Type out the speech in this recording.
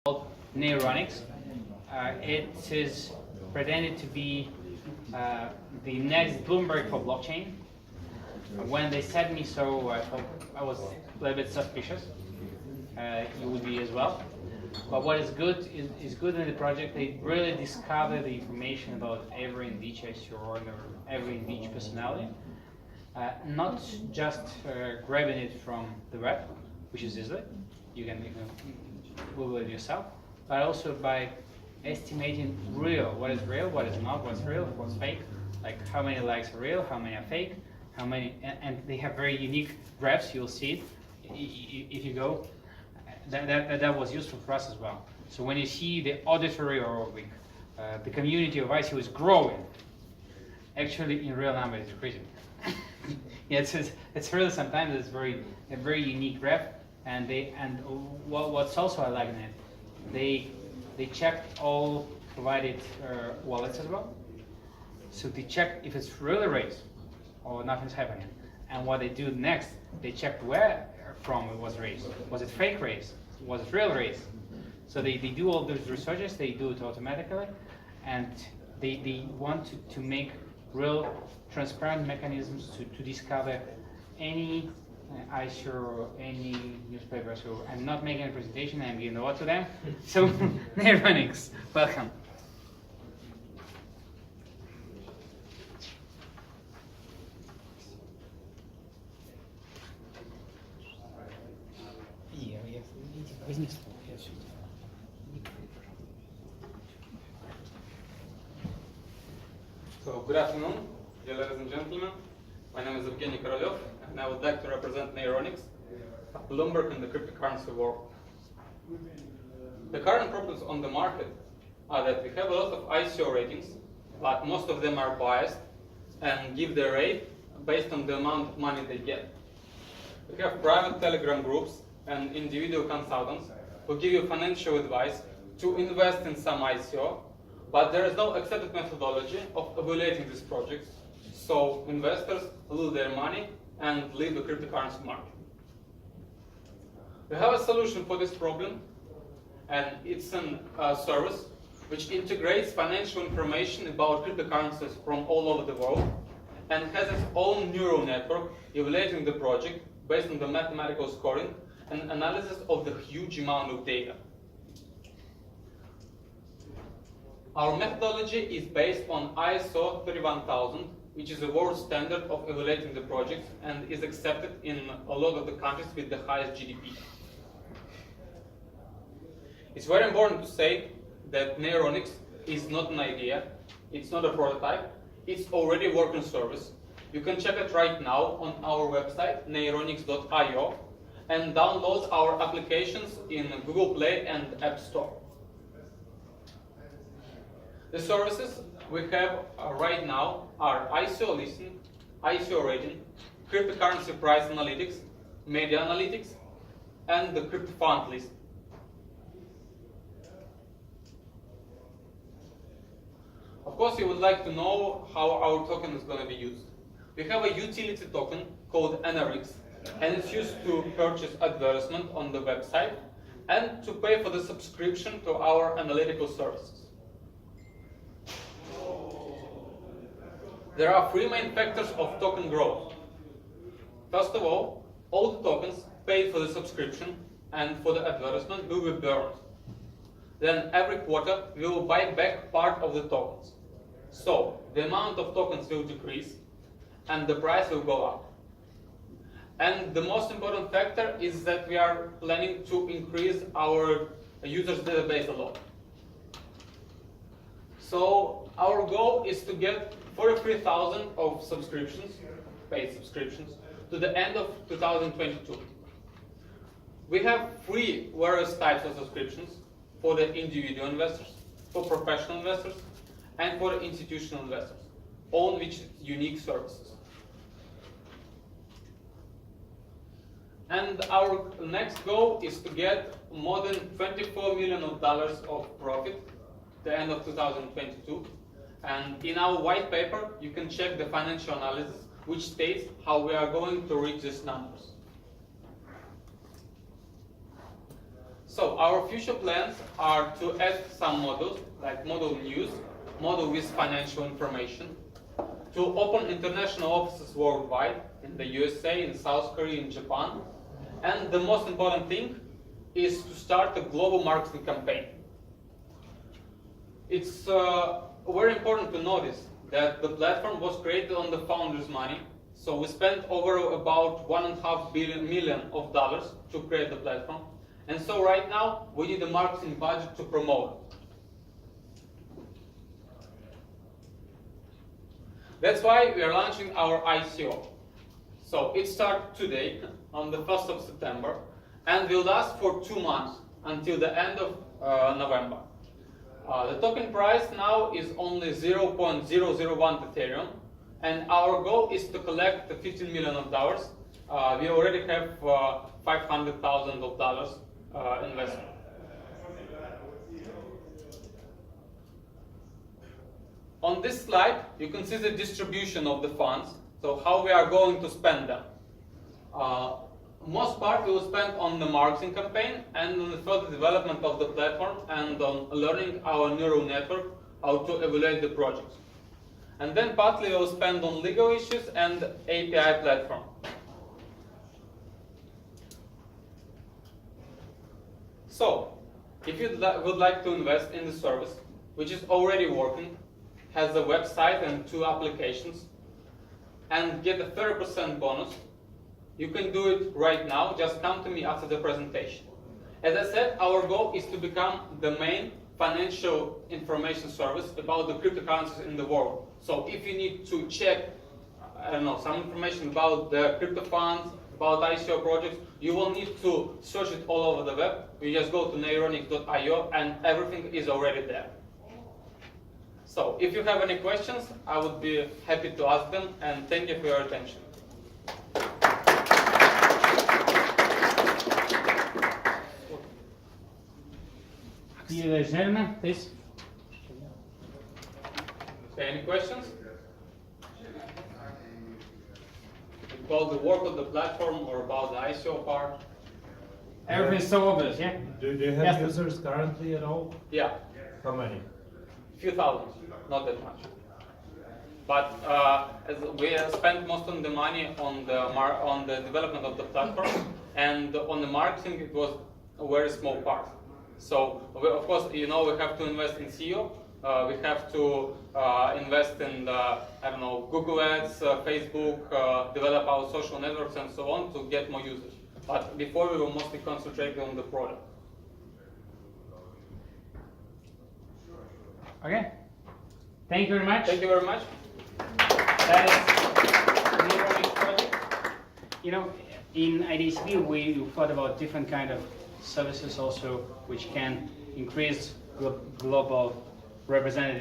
called Neironix. It is pretended to be the next Bloomberg for blockchain. When they said me so, I thought I was a little bit suspicious. You would be as well. But what is good is good in the project. They really discover the information about every and each ICO or every and each personality. Not just grabbing it from the web, which is easy. You can Google it yourself, but also by estimating what is real, what is not, what's real, what's fake, like how many likes are real, how many are fake, how many, and they have very unique graphs. You'll see it if you go. That was useful for us as well. So when you see the auditory or the community of ICO is growing, actually in real numbers it's decreasing. Yeah, it's really sometimes it's a very unique graph, and what's also I like in it, they checked all provided wallets as well. So they check if it's really raised or nothing's happening, and what they do next, they check where from it was raised. Was it fake raised? Was it real raised? So they do all those researches. They do it automatically, and they want to make real transparent mechanisms to discover any ICO or any newspaper. So I'm not making a presentation, I'm giving the word to them. So Neironix, welcome. So, good afternoon, dear ladies and gentlemen. My name is Evgeny Korolev, and I would like to represent Neironix, Bloomberg in the cryptocurrency world. The current problems on the market are that we have a lot of ICO ratings, but most of them are biased and give their rate based on the amount of money they get. We have private Telegram groups and individual consultants who give you financial advice to invest in some ICO, but there is no accepted methodology of evaluating these projects, so investors lose their money and leave the cryptocurrency market. We have a solution for this problem, and it's a service which integrates financial information about cryptocurrencies from all over the world and has its own neural network evaluating the project based on the mathematical scoring and analysis of the huge amount of data. Our methodology is based on ISO 31000, which is the world standard of evaluating the projects and is accepted in a lot of the countries with the highest GDP. It's very important to say that Neironix is not an idea, it's not a prototype, it's already a working service. You can check it right now on our website, neironix.io, and download our applications in Google Play and App Store. The services we have right now are ICO listing, ICO rating, cryptocurrency price analytics, media analytics, and the crypto fund list. Of course, you would like to know how our token is going to be used. We have a utility token called Neironix, and it's used to purchase advertisement on the website and to pay for the subscription to our analytical services. There are three main factors of token growth. First of all the tokens paid for the subscription and for the advertisement will be burned. Then every quarter we will buy back part of the tokens. So the amount of tokens will decrease and the price will go up. And the most important factor is that we are planning to increase our users database a lot. So our goal is to get 43,000 of subscriptions, paid subscriptions, to the end of 2022. We have three various types of subscriptions for the individual investors, for professional investors, and for the institutional investors, all which unique services. And our next goal is to get more than $24 million of profit at the end of 2022. And in our white paper, you can check the financial analysis, which states how we are going to reach these numbers. So our future plans are to add some modules, like model news, model with financial information, to open international offices worldwide, in the USA, in South Korea, in Japan. And the most important thing is to start a global marketing campaign. It's very important to notice that the platform was created on the founders' money. So we spent over about $1.5 million to create the platform. And so right now, we need a marketing budget to promote it. That's why we are launching our ICO. So it starts today, on the 1st of September, and will last for 2 months until the end of November. The token price now is only 0.001 Ethereum, and our goal is to collect the $15 million. We already have $500,000 investment. On this slide, you can see the distribution of the funds, so how we are going to spend them. Most part we will spend on the marketing campaign and on the further development of the platform and on learning our neural network, how to evaluate the projects. And then partly we will spend on legal issues and API platform. So, if you would like to invest in the service, which is already working, has a website and 2 applications, and get a 30% bonus, you can do it right now. Just come to me after the presentation. As I said, our goal is to become the main financial information service about the cryptocurrencies in the world. So if you need to check, I don't know, some information about the crypto funds, about ICO projects, you will need to search it all over the web. You just go to neironix.io and everything is already there. So if you have any questions, I would be happy to ask them, and thank you for your attention. Dear gentlemen, please. Okay, any questions? About the work of the platform or about the ICO part? Everything's so obvious, yeah? Do you have Yes. users currently at all? Yeah, How many? few thousand, not that much. But as we spent most of the money on the development of the platform, and on the marketing it was a very small part. So of course, you know, we have to invest in SEO. We have to invest in I don't know, Google Ads, Facebook, develop our social networks and so on to get more users. But before we were mostly concentrated on the product. Okay. Thank you very much. Thank you very much. That is the Neironix project. You know, in IDCB we thought about different kind of services also which can increase global representative.